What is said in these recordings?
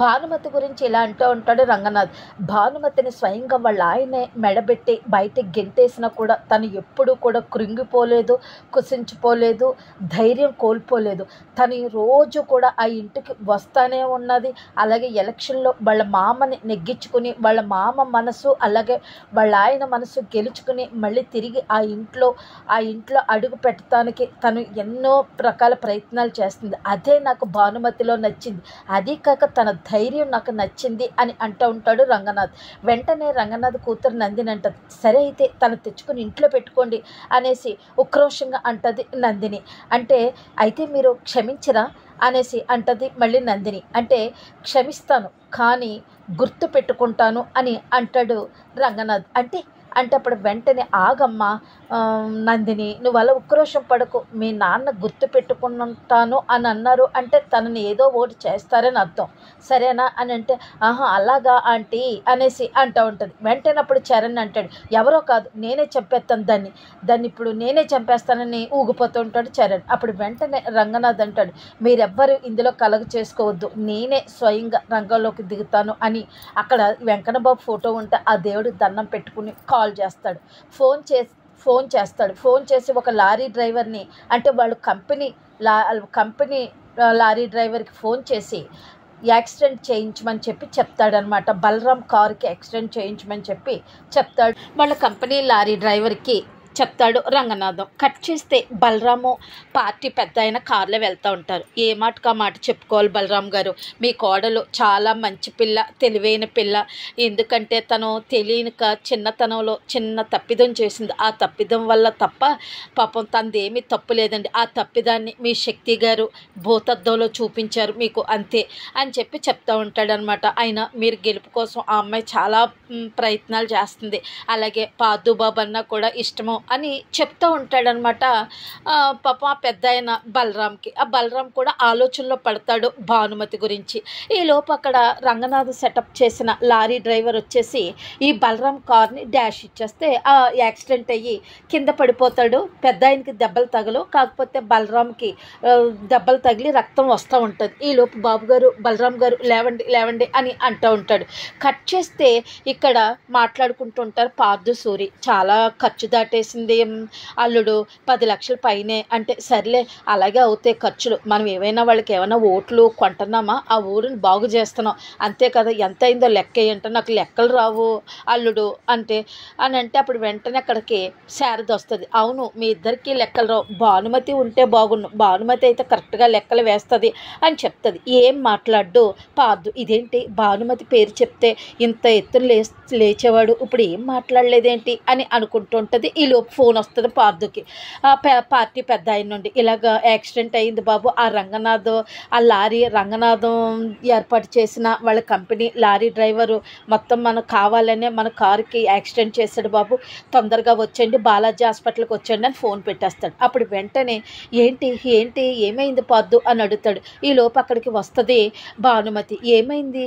భానుమతి గురించి ఇలా అంటూ ఉంటాడు రంగనాథ్. భానుమతిని స్వయంగా వాళ్ళ ఆయనే మెడబెట్టి బయటికి గెంటేసినా కూడా తను ఎప్పుడూ కూడా కృంగిపోలేదు, కుసించిపోలేదు, ధైర్యం కోల్పోలేదు. తను రోజు కూడా ఆ ఇంటికి వస్తానే ఉన్నది. అలాగే ఎలక్షన్లో వాళ్ళ మామని నెగ్గించుకుని వాళ్ళ మామ మనసు అలాగే వాళ్ళ ఆయన మనసు గెలుచుకుని మళ్ళీ తిరిగి ఆ ఇంట్లో అడుగు పెట్టడానికి తను ఎన్నో రకాల ప్రయత్నాలు చేస్తుంది. అదే నాకు భానుమతిలో నచ్చింది. అది కాక తన ధైర్యం నాకు నచ్చింది అని అంటూ ఉంటాడు రంగనాథ్. వెంటనే రంగనాథ్ కూతురు నందిని అంటది, సరే అయితే తను తెచ్చుకుని ఇంట్లో పెట్టుకోండి అనేసి ఉక్రోషంగా అంటది నందిని. అంటే అయితే మీరు క్షమించరా అనేసి అంటది మళ్ళీ నందిని. అంటే క్షమిస్తాను కానీ గుర్తు పెట్టుకుంటాను అని అంటాడు రంగనాథ్. అంటే అప్పుడు వెంటనే ఆగమ్మా నందిని, నువ్వు అలా ఉక్రోషం పడకు, మీ నాన్న గుర్తు పెట్టుకుంటాను అని అన్నారు అంటే తనని ఏదో ఒకటి చేస్తారని అర్థం, సరేనా అని అంటే ఆహా అలాగా ఆంటీ అనేసి అంటూ ఉంటుంది. వెంటనే అప్పుడు చరణ్ అంటాడు, ఎవరో కాదు నేనే చంపేస్తాను దాన్ని ఇప్పుడు నేనే చంపేస్తానని ఊగిపోతూ ఉంటాడు చరణ్. అప్పుడు వెంటనే రంగనాథ్ అంటాడు, మీరెవ్వరూ ఇందులో కలగ చేసుకోవద్దు, నేనే స్వయంగా రంగంలోకి దిగుతాను అని అక్కడ వెంకన్నబాబు ఫోటో ఉంటే ఆ దేవుడు దండం పెట్టుకుని కాల్ చేస్తాడు. ఫోన్ చేసి ఒక లారీ డ్రైవర్ని అంటే వాళ్ళు కంపెనీ లారీ డ్రైవర్కి ఫోన్ చేసి యాక్సిడెంట్ చేయించమని చెప్పి చెప్తాడనమాట. బలరాం కారుకి యాక్సిడెంట్ చేయించమని చెప్పి చెప్తాడు వాళ్ళ కంపెనీ లారీ డ్రైవర్కి చెప్తాడు రంగనాథం. కట్ చేస్తే బలరాము పార్టీ పెద్ద ఆయన కారులో వెళ్తూ ఉంటారు. ఏ మాటకు ఆ మాట చెప్పుకోవాలి బలరాం గారు, మీ కోడలు చాలా మంచి పిల్ల, తెలివైన పిల్ల, ఎందుకంటే తను తెలియక చిన్నతనంలో చిన్న తప్పిదం చేసింది. ఆ తప్పిదం వల్ల తప్ప పాపం తనదేమీ తప్పు లేదండి. ఆ తప్పిదాన్ని మీ శక్తి గారు భూతద్దంలో చూపించారు మీకు, అంతే అని చెప్పి చెప్తూ ఉంటాడనమాట. ఆయన మీరు గెలుపు కోసం ఆ అమ్మాయి చాలా ప్రయత్నాలు చేస్తుంది, అలాగే పాదుబాబు అన్న కూడా ఇష్టము అని చెప్తూ ఉంటాడనమాట. పాపం ఆ పెద్ద ఆయన బలరాంకి. ఆ బలరాం కూడా ఆలోచనలో పడతాడు భానుమతి గురించి. ఈలోపు అక్కడ రంగనాథ్ సెటప్ చేసిన లారీ డ్రైవర్ వచ్చేసి ఈ బలరాం కార్ని డాష్ ఇచ్చేస్తే ఆ యాక్సిడెంట్ అయ్యి కింద పడిపోతాడు. పెద్ద ఆయనకి దెబ్బలు తగలు, కాకపోతే బలరాంకి దెబ్బలు తగిలి రక్తం వస్తూ ఉంటుంది. ఈలోపు బాబు గారు బలరాం గారు లేవండి అని అంటూ ఉంటాడు. కట్ చేస్తే ఇక్కడ మాట్లాడుకుంటూ ఉంటారు పార్థు సూరి. చాలా ఖర్చు దాటేసింది అల్లుడు, 10 లక్షల పైనే. అంటే సర్లే అలాగే అవుతాయి ఖర్చులు, మనం వాళ్ళకి ఏమైనా ఓట్లు కొంటున్నామా, ఆ ఊరిని బాగు చేస్తున్నాం అంతే కదా, ఎంత అయిందో లెక్క ఏంటో నాకు లెక్కలు రావు అల్లుడు అంటే అప్పుడు వెంటనే అక్కడికి శారద వస్తుంది. అవును మీ ఇద్దరికి లెక్కలు రావు, భానుమతి ఉంటే బాగుండు, భానుమతి అయితే కరెక్ట్గా లెక్కలు వేస్తుంది అని చెప్తుంది. ఏం మాట్లాడు పార్థు, ఇదేంటి భానుమతి పేరు చెప్తే ఇంత ఎత్తున లేచేవాడు ఇప్పుడు ఏం మాట్లాడలేదేంటి అని అనుకుంటుంటుంది. ఈలోపు ఫోన్ వస్తుంది పార్థుకి పార్టీ పెద్ద ఆయన నుండి, ఇలాగ యాక్సిడెంట్ అయింది బాబు, ఆ రంగనాథం ఏర్పాటు చేసిన వాళ్ళ కంపెనీ లారీ డ్రైవరు మొత్తం మనకు కావాలనే మన కారుకి యాక్సిడెంట్ చేశాడు బాబు, తొందరగా వచ్చండి బాలాజీ హాస్పిటల్కి వచ్చండి అని ఫోన్ పెట్టేస్తాడు. అప్పుడు వెంటనే ఏంటి ఏమైంది పార్థు అని అడుగుతాడు. ఈలోపు అక్కడికి వస్తుంది భానుమతి. ఏమైంది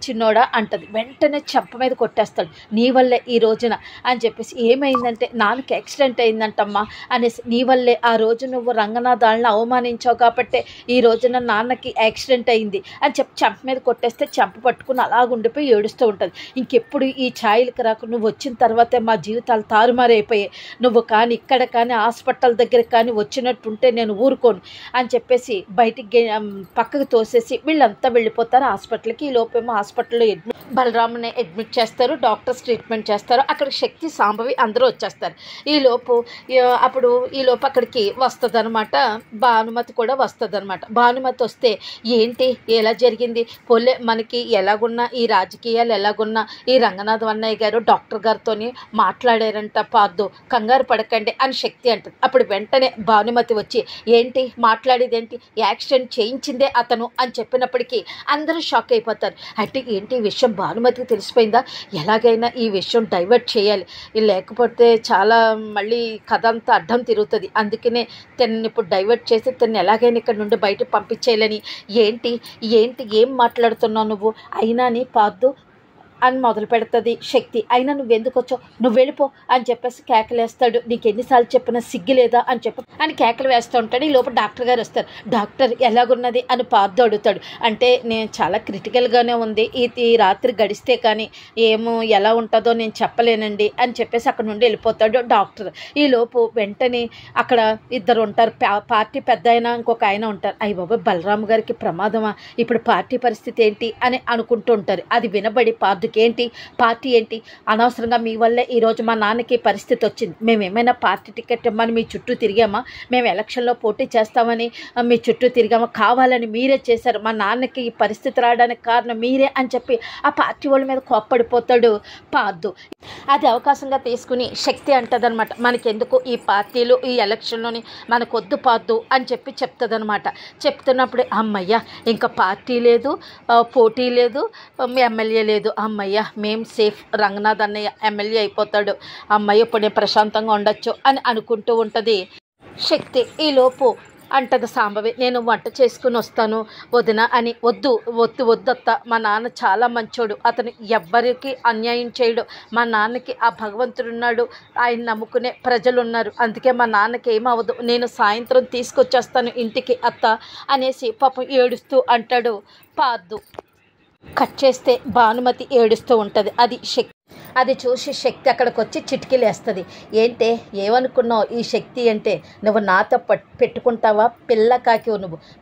చిన్నోడా అంటది. వెంటనే చెంప మీద కొట్టేస్తాడు, నీ వల్లే ఈ రోజున అని చెప్పేసి. ఏమైందంటే నాన్నకి యాక్సిడెంట్ అయిందంటమ్మా అనేసి, నీ వల్లే ఆ రోజు నువ్వు రంగనాథాలను అవమానించావు కాబట్టే ఈ రోజున నాన్నకి యాక్సిడెంట్ అయింది అని చెప్పి చెంప మీద కొట్టేస్తే చెంప పట్టుకుని అలాగుండిపోయి ఏడుస్తూ ఉంటుంది. ఇంకెప్పుడు ఈ ఛాయలకు రాకు, నువ్వు వచ్చిన తర్వాతే మా జీవితాలు తారుమారైపోయాయి, నువ్వు కానీ ఇక్కడ కానీ హాస్పిటల్ దగ్గర కానీ వచ్చినట్టుంటే నేను ఊరుకోను అని చెప్పేసి బయటికి పక్కకు తోసేసి వీళ్ళంతా వెళ్ళిపోతారు హాస్పిటల్కి. ఈ లోపేమో హాస్పిటల్లో బలరామ్ని అడ్మిట్ చేస్తారు, డాక్టర్స్ ట్రీట్మెంట్ చేస్తారు. అక్కడ శక్తి సాంబవి అందరూ వచ్చేస్తారు. ఈలోపు అక్కడికి వస్తుంది అనమాట భానుమతి కూడా వస్తుంది అనమాట. భానుమతి వస్తే ఏంటి ఎలా జరిగింది, పోలే మనకి ఎలాగున్నా ఈ రాజకీయాలు ఎలాగున్నా ఈ రంగనాథం అన్నయ్య గారు డాక్టర్ గారితో మాట్లాడారంట పార్థు, కంగారు పడకండి అని శక్తి అంటుంది. అప్పుడు వెంటనే భానుమతి వచ్చి ఏంటి మాట్లాడేదేంటి, యాక్సిడెంట్ చేయించిందే అతను అని చెప్పినప్పటికీ అందరూ షాక్ అయిపోతారు. అంటే ఏంటి ఈ విషయం భానుమతికి తెలిసిపోయిందా, ఎలాగైనా ఈ విషయం డైవర్ట్ చేయాలి, లేకపోతే చాలా మళ్ళీ కథ అంతా అడ్డం తిరుగుతుంది, అందుకనే తనని ఇప్పుడు డైవర్ట్ చేసి తనని ఎలాగైనా ఇక్కడ నుండి బయట పంపించేయాలని. ఏంటి ఏం మాట్లాడుతున్నావు నువ్వు, అయినా నీ పార్థు అని మొదలు పెడుతుంది శక్తి. అయినా నువ్వెందుకు వచ్చావు, నువ్వు వెళ్ళిపో అని చెప్పేసి కేకలేస్తాడు. నీకు ఎన్నిసార్లు చెప్పినా సిగ్గు లేదా అని చెప్పి అని కేకలు వేస్తూ ఉంటాడు. ఈ లోపల డాక్టర్ గారు వస్తారు. డాక్టర్ ఎలాగున్నది అని పార్థు అడుగుతాడు. అంటే నేను చాలా క్రిటికల్గానే ఉంది, ఈ రాత్రి గడిస్తే కానీ ఏమో ఎలా ఉంటుందో నేను చెప్పలేనండి అని చెప్పేసి అక్కడ నుండి వెళ్ళిపోతాడు డాక్టర్. ఈ లోపు వెంటనే అక్కడ ఇద్దరు ఉంటారు, పార్టీ పెద్ద ఆయన ఇంకొక ఆయన ఉంటారు. అయ్య బాబా బలరాం గారికి ప్రమాదమా, ఇప్పుడు పార్టీ పరిస్థితి ఏంటి అని అనుకుంటూ ఉంటారు. అది వినబడి పార్థుకి ఏంటి పార్టీ ఏంటి, అనవసరంగా మీ వల్లే ఈరోజు మా నాన్నకి పరిస్థితి వచ్చింది, మేము ఏమైనా పార్టీ టికెట్ ఇమ్మని మీ చుట్టూ తిరిగామా, మేము ఎలక్షన్లో పోటీ చేస్తామని మీ చుట్టూ తిరిగామా, కావాలని మీరే చేశారు, మా నాన్నకి ఈ పరిస్థితి రావడానికి కారణం మీరే అని చెప్పి ఆ పార్టీ వాళ్ళ మీద కోప్పడిపోతాడు పార్థు. అది అవకాశంగా తీసుకుని శక్తి అంటదనమాట, మనకెందుకు ఈ పార్టీలు ఈ ఎలక్షన్లోని మనకొద్దు పార్థు అని చెప్పి చెప్తుందనమాట. చెప్తున్నప్పుడు అమ్మయ్య ఇంకా పార్టీ లేదు, పోటీ లేదు, ఎమ్మెల్యే లేదు, అమ్మయ్య మేము సేఫ్, రంగనాథ్ అన్నయ్య ఎమ్మెల్యే అయిపోతాడు, అమ్మయ్య ఇప్పుడు నేను ప్రశాంతంగా ఉండొచ్చు అని అనుకుంటూ ఉంటుంది శక్తి. ఈలోపు అంటది సాంబవి, నేను వంట చేసుకుని వస్తాను వదిన అని. వద్దత్త, మా నాన్న చాలా మంచోడు, అతను ఎవ్వరికి అన్యాయం చేయడు, మా నాన్నకి ఆ భగవంతుడున్నాడు, ఆయన నమ్ముకునే ప్రజలు ఉన్నారు, అందుకే మా నాన్నకి ఏమవ్వదు, నేను సాయంత్రం తీసుకొచ్చేస్తాను ఇంటికి అత్త అనేసి పాపం ఏడుస్తూ అంటాడు పార్థు. కట్ చేస్తే భానుమతి ఏడుస్తూ ఉంటుంది. అది చూసి శక్తి అక్కడికి వచ్చి చిటికీలేస్తుంది. ఏంటే ఏమనుకున్నావు ఈ శక్తి అంటే, నువ్వు నాతో పెట్టుకుంటావా పిల్ల కాకి,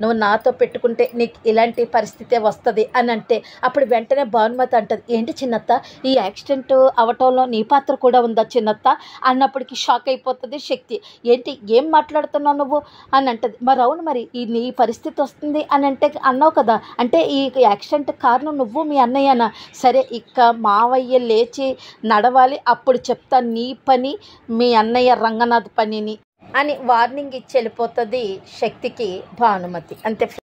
నువ్వు నాతో పెట్టుకుంటే నీకు ఇలాంటి పరిస్థితే వస్తుంది అని అంటే అప్పుడు వెంటనే భానుమతి అంటది, ఏంటి చిన్నత్త ఈ యాక్సిడెంట్ అవటంలో నీ పాత్ర కూడా ఉందా చిన్నత్త అన్నప్పటికీ షాక్ అయిపోతుంది శక్తి. ఏంటి ఏం మాట్లాడుతున్నావు నువ్వు అని అంటది. మరి అవును, మరి నీ పరిస్థితి వస్తుంది అని అంటే అన్నావు కదా, అంటే ఈ యాక్సిడెంట్ కారణం నువ్వు మీ అన్నయ్యనా, సరే ఇక మావయ్య లేచి నడవాలి అప్పుడు చెప్తా నీ పని మీ అన్నయ్య రంగనాథ్ పనిని అని వార్నింగ్ ఇచ్చి వెళ్ళిపోతుంది శక్తికి భానుమతి. అంతే.